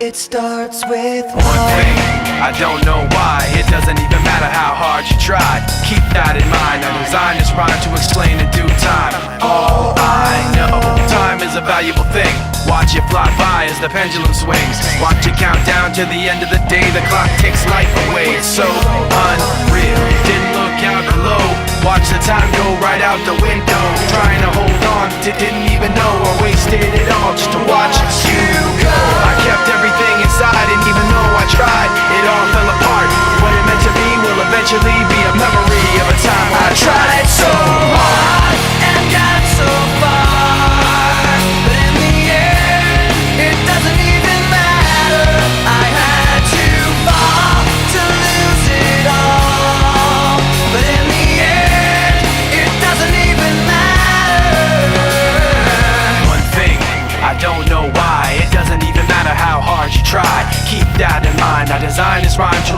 It starts with one thing, I don't know why. It doesn't even matter how hard you try. Keep that in mind, I designed this rhyme to explain in due time. All I know, time is a valuable thing. Watch it fly by as the pendulum swings. Watch it count down to the end of the day. The clock takes life away, it's so unreal. Didn't look out below, watch the time go right out the window. Trying to hold on, didn't even know I wasted it all just to watch you go. I kept everything inside, and even though I tried, it all fell apart. What it meant to be will eventually be a memory of a time I tried so hard and got so far, but in the end, it doesn't even matter. I had to fall to lose it all, but in the end, it doesn't even matter. One thing, I don't know why. It doesn't even matter how hard you try. Keep that in mind, I designed this rhyme to